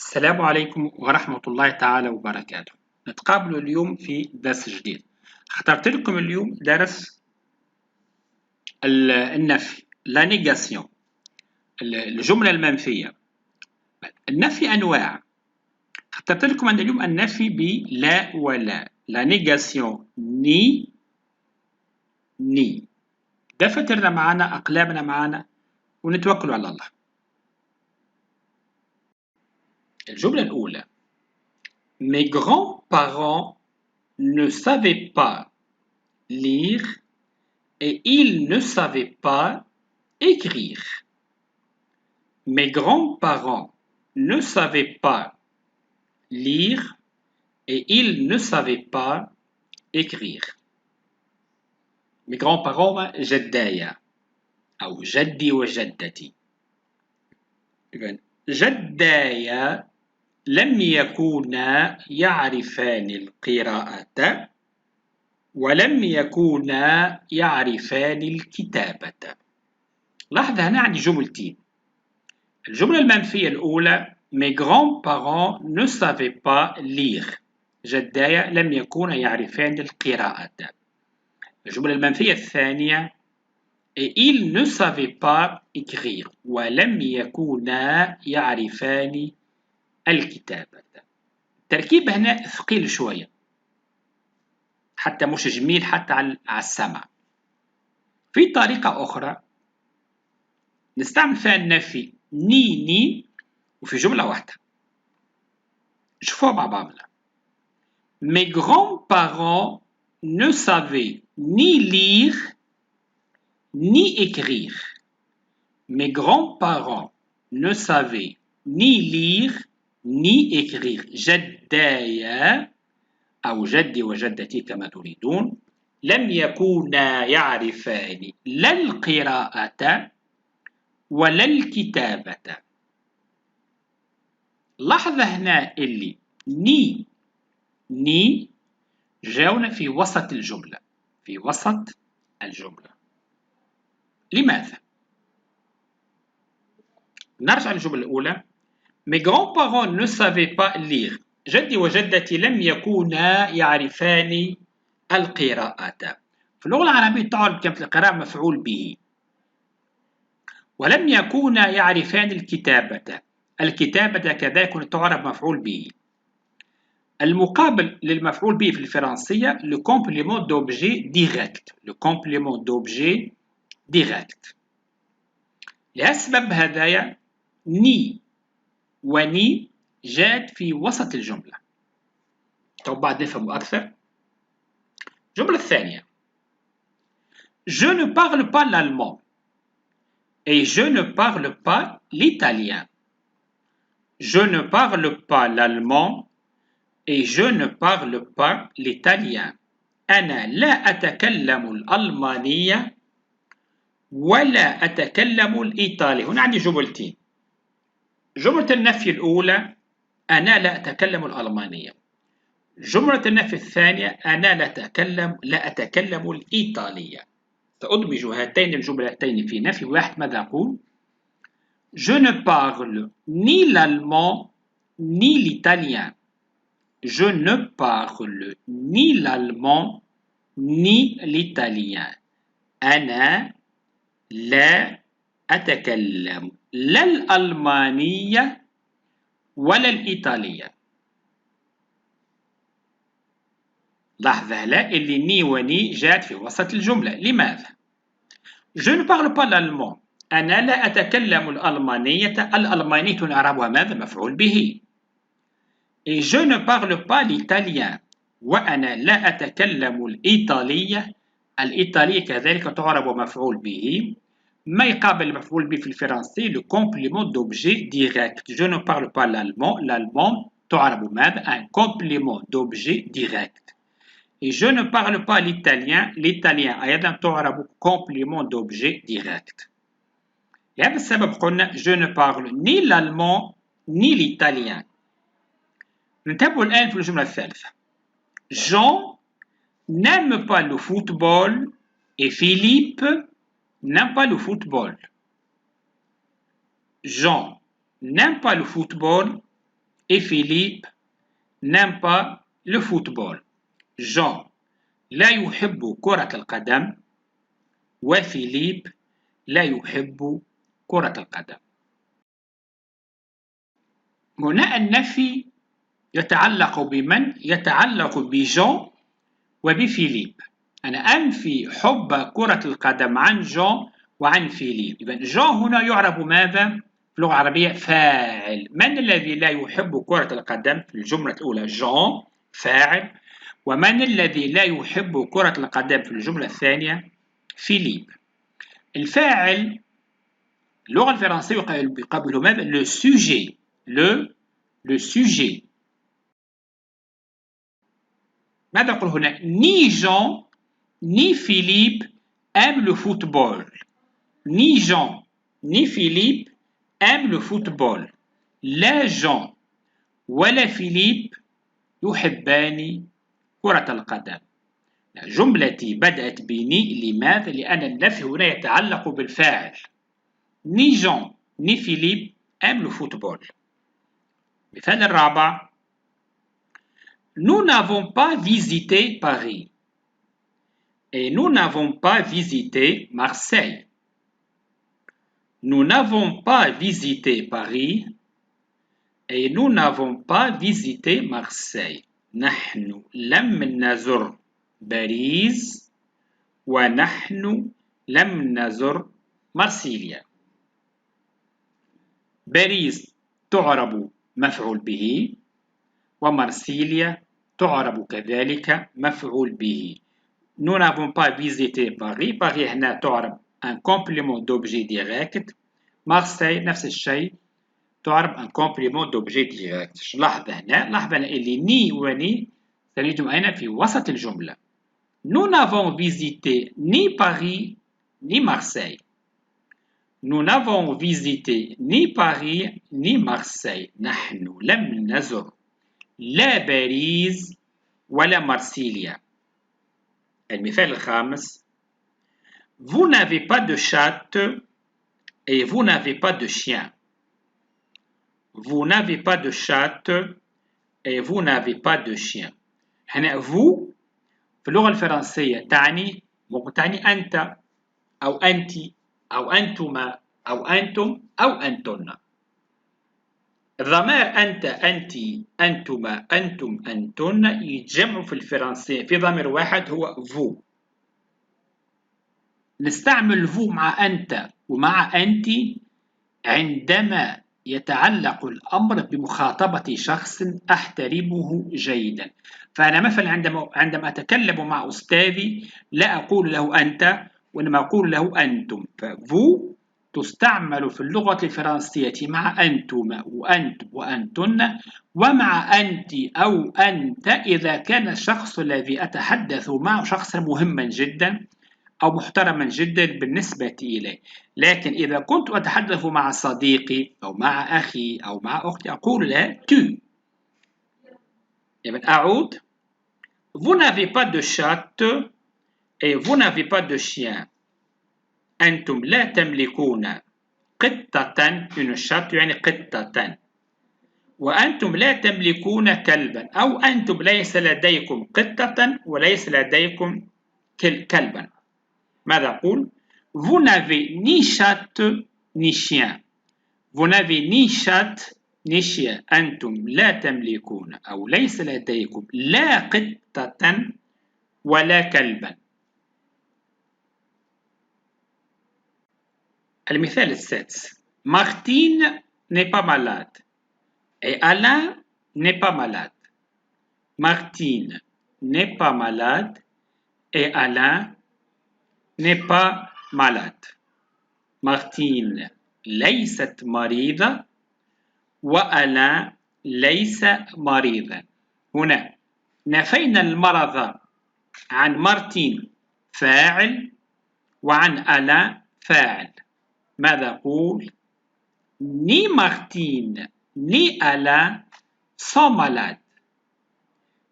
السلام عليكم ورحمة الله تعالى وبركاته. نتقابل اليوم في درس جديد. اخترت لكم اليوم درس النفي لا نيغاسيون، الجملة المنفية. النفي أنواع. اخترت لكم عند اليوم النفي بلا ولا، لا نيغاسيون ني. دفترنا معنا، أقلامنا معنا، ونتوكل على الله. الجملة الأولى: Mes grands-parents ne savaient pas lire et ils ne savaient pas écrire. Mes grands-parents ne savaient pas lire et ils ne savaient pas écrire. Mes grands-parents جدايا أو جدي وجدتي. جدايا لم يكونا يعرفان القراءة ولم يكونا يعرفان الكتابة. لاحظ هنا عندي جملتين. الجملة المنفية الأولى: Mes grands-parents ne savaient pas lire. جدايا لم يكونا يعرفان القراءة. الجملة المنفية الثانية: Et ils ne savaient pas écrire. ولم يكونا يعرفان الكتابة. التركيب هنا ثقيل شوية، حتى مش جميل حتى على السمع. في طريقة أخرى نستعمل فيها النفي ني وفي جملة واحدة. شوفوا مع بعضنا. Mes grands-parents ne savaient ni lire ni écrire. Mes grands-parents ne savaient ni lire ni écrire. جدايا أو جدي وجدتي كما تريدون لم يكونا يعرفان لا القراءة ولا الكتابة. لاحظ هنا اللي ني جاونا في وسط الجملة، في وسط الجملة. لماذا؟ نرجع للجملة الأولى. Mes grands-parents ne savaient pas lire. جدي وجدتي لم يكونا يعرفان القراءة. في اللغة العربية تعرف كلمة القراءة مفعول به. ولم يكونا يعرفان الكتابة. الكتابة كذلك تعرف مفعول به. المقابل للمفعول به في الفرنسية le complément d'objet direct. le complément d'objet direct. لأسباب هذايا ني وني جاءت في وسط الجملة. طب بعد نفهم أكثر. الجملة الثانية: Je ne parle pas l'allemand et je ne parle pas l'italien. Je ne parle pas l'allemand et je ne parle pas l'italien. أنا لا أتكلم الألمانية ولا أتكلم الإيطالية. هنا عندي جملتين. جملة النفي الأولى: أنا لا أتكلم الألمانية. جملة النفي الثانية: أنا لا أتكلم الإيطالية. سأدمج هاتين الجملتين في نفي واحد. ماذا أقول؟ Je ne parle ni l'allemand ni l'italien. Je ne parle ni l'allemand ni l'italien. أنا لا أتكلم لا الألمانية ولا الإيطالية. لاحظ هلا اللي ني وني جاءت في وسط الجملة. لماذا؟ Je ne parle pas l'allemand. أنا لا أتكلم الألمانية. الألمانية نعربها ماذا؟ مفعول به. Et je ne parle pas l'italien. وأنا لا أتكلم الإيطالية. الإيطالية كذلك تعرب مفعول به. ما يقابل المفعول به في الفرنسي le complément d'objet direct. Je ne parle pas l'allemand. l'allemand تعرب ماذا؟ un complément d'objet direct. Et je ne parle pas l'italien. l'italien أيضا تعرب complément d'objet direct. لهذا السبب قلنا je ne parle ni l'allemand ni l'italien. ننتبه الآن في الجملة الثالثة. Jean n'aime pas le football et Philippe n'aime pas le football. Jean n'aime pas le football et Philippe n'aiment pas le football. Jean لا يحب كرة القدم وفيليب لا يحب كرة القدم. هنا النفي يتعلق بمن؟ يتعلق بجون وبفيليب. أنا أنفي حب كرة القدم عن جون وعن فيليب. إذن جون هنا يعرف ماذا؟ في اللغة العربية فاعل. من الذي لا يحب كرة القدم؟ في الجملة الأولى جون فاعل. ومن الذي لا يحب كرة القدم في الجملة الثانية؟ فيليب. الفاعل اللغة الفرنسية يقابله ماذا؟ le sujet. le sujet. ماذا أقول هنا؟ ni Jean ni Philippe aiment le football. Ni Jean ni Philippe aiment le football. لا Jean ولا فيليب يحبان كرة القدم. جملتي بدأت بني لماذا؟ لأن النفي هنا يتعلق بالفاعل. Ni Jean ni Philippe aiment le football. مثال الرابع Nous n'avons pas visité Paris et nous n'avons pas visité Marseille. Nous n'avons pas visité Paris et nous n'avons pas visité Marseille. نحن لم نزر باريس ونحن لم نزر مرسيليا. باريس تعرب مفعول به ومرسيليا تعرب كذلك مفعول به. Nous n'avons pas visité Paris. Paris هنا تعرب un complément d'objet direct. Marseille نفس الشيء تعرب un complément d'objet direct. لاحظ هنا اللي ني وني سنجد أين في وسط الجملة. Nous n'avons visité ni Paris ni Marseille. Nous n'avons visité ni Paris ni Marseille. نحن لم نزر لا باريس ولا مرسيليا. المثال الخامس Vous n'avez pas de chat et vous n'avez pas de chien. Vous n'avez pas de chat et vous n'avez pas de chien. هنا vous في اللغة الفرنسية تعني أنت أو أنت أو أنتما أو أنتم أو أنتن. الضمائر أنت أنت أنتما أنتم أنتن يتجمعوا في الفرنسية في ضمير واحد هو vous. نستعمل vous مع أنت ومع أنت عندما يتعلق الأمر بمخاطبة شخص أحترمه جيدا. فأنا مثلا عندما أتكلم مع أستاذي لا أقول له أنت وإنما أقول له أنتم. فvou تستعمل في اللغة الفرنسية مع أنتم وأنت وأنتن ومع أنت أو أنت إذا كان الشخص الذي أتحدث معه شخصا مهما جدا أو محترما جدا بالنسبة إليه. لكن إذا كنت أتحدث مع صديقي أو مع أخي أو مع أختي أقول لها tu. إذن أعود Vous n'avez pas de chat et vous n'avez pas de chien. أنتم لا تملكون قطة. une chat يعني قطة. وأنتم لا تملكون كلبا أو أنتم ليس لديكم قطة وليس لديكم كلبا. ماذا أقول؟ Vous n'avez ni chat ni chien. Vous n'avez ni chat ni chien. أنتم لا تملكون أو ليس لديكم لا قطة ولا كلبا. المثال السادس Martine n'est pas malade et Alain n'est pas malade. Martine n'est pas malade et Alain n'est pas malade. Martine ليست مريضة وألان ليس مريضا. هنا نفينا المرض عن مارتين فاعل وعن ألان فاعل. ماذا أقول؟ ni Martine ni Alain sont malades.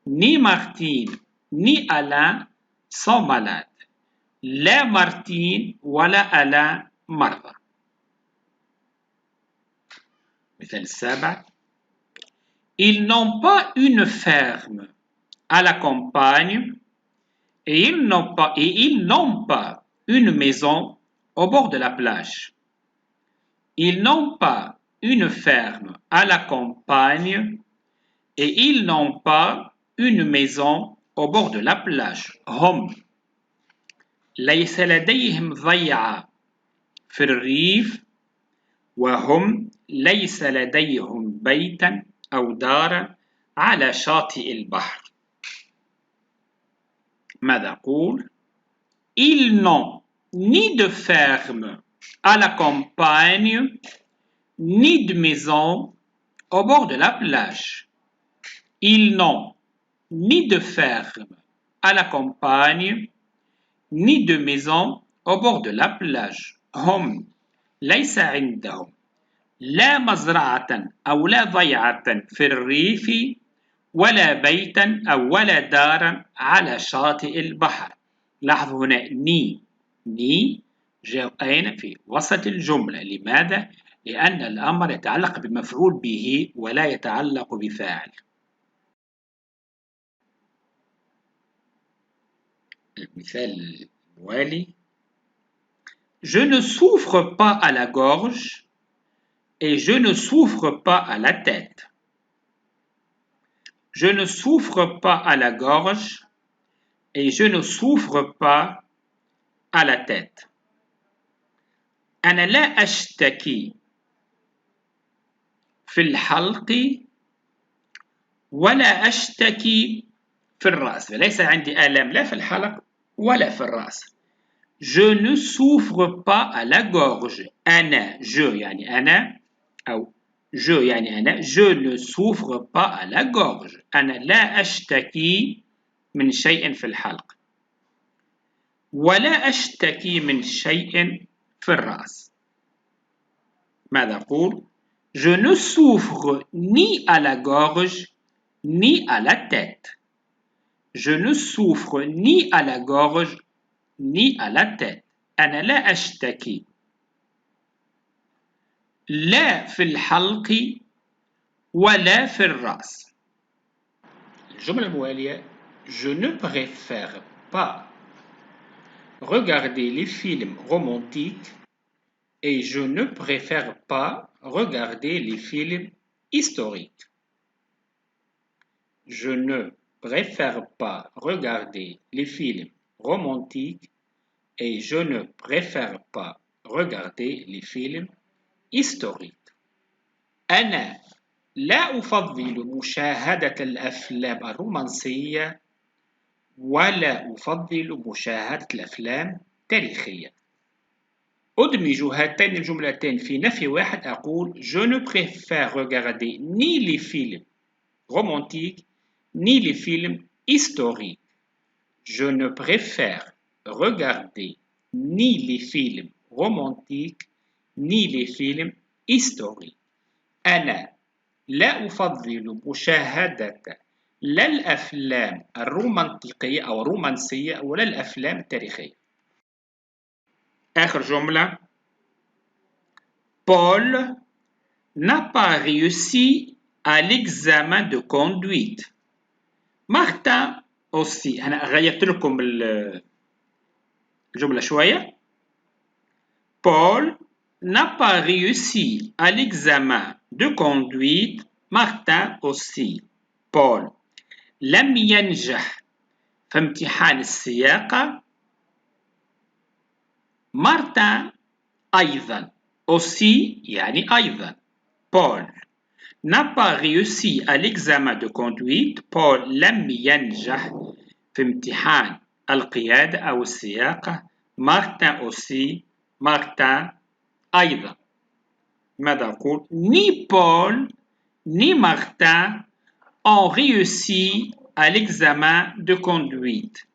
Ni Martine ni Alain sont malades. لا مارتين ولا ألان مرضى. مثال السابع Ils n'ont pas une ferme à la campagne et ils n'ont pas une maison au bord de la plage. Ils n'ont pas une ferme à la campagne et ils n'ont pas une maison au bord de la plage. هم ليس لديهم ضيعة في الريف وهم ليس لديهم بيتا أو دارا على شاطئ البحر. ماذا أقول؟ Ils n'ont ni de ferme à la campagne, ni de maison au bord de la plage. Ils n'ont ni de ferme à la campagne, ni de maison au bord de la plage. هم ليس عندهم لا مزرعة أو لا ضيعة في الريف ولا بيتا أو ولا دارا على شاطئ البحر. لاحظوا هنا ني جاء أين في وسط الجملة. لماذا؟ لأن الأمر يتعلق بمفعول به ولا يتعلق بفاعل. المثال الموالي: Je ne souffre pas à la gorge et je ne souffre pas à la tête. Je ne souffre pas à la gorge et je ne souffre pas à la tête. أنا لا أشتكي في الحلق ولا أشتكي في الرأس. ليس عندي آلام لا في الحلق ولا في الرأس. Je ne souffre pas à la gorge. أنا je يعني أنا أو je يعني أنا je ne souffre pas à la gorge. أنا لا أشتكي من شيء في الحلق ولا أشتكي من شيء في الرأس. ماذا أقول؟ Je ne souffre ni à la gorge ni à la tête. Je ne souffre ni à la gorge ni à la tête. أنا لا أشتكي لا في الحلق ولا في الرأس. الجملة الموالية: Je ne préfère pas regarder les films romantiques et je ne préfère pas regarder les films historiques. Je ne préfère pas regarder les films romantiques et je ne préfère pas regarder les films historiques. أنا لا أفضل مشاهدة الأفلام الرومانسية ولا أفضل مشاهدة الأفلام التاريخية. أدمج هاتين الجملتين في نفي واحد أقول Je ne préfère regarder ni les films romantiques ni les films historiques. Je ne préfère regarder ni les films romantiques ni les films historiques. أنا لا أفضل مشاهدة لا الأفلام الرومانتيقية أو الرومانسية ولا الأفلام التاريخية. آخر جملة: Paul n'a pas réussi à l'examen de conduite. Martin aussi. أنا غيرت لكم الجملة شوية. Paul n'a pas réussi à l'examen de conduite. Martin aussi. Paul لم ينجح في امتحان السياقة. Martin أيضا. Aussi يعني أيضا. Paul n'a pas réussi à l'examen de conduite. Paul لم ينجح في امتحان القيادة أو السياقة. Martin aussi. Martin أيضا. ماذا أقول؟ Ni Paul ni Martin ont réussi à l'examen de conduite.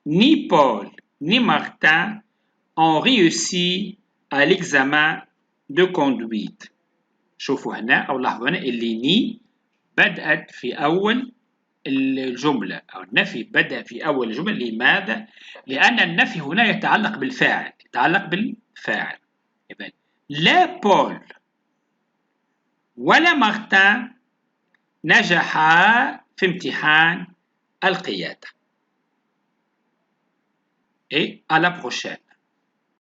Ni Paul ni Martin ont réussi à l'examen de conduite. شوفوا هنا أو لاحظوا هنا اللي ني بدأت في أول الجملة أو النفي بدأ في أول الجملة. لماذا؟ لأن النفي هنا يتعلق بالفاعل. لا بول ولا مارتن نجح في امتحان القيادة. Et à la prochaine.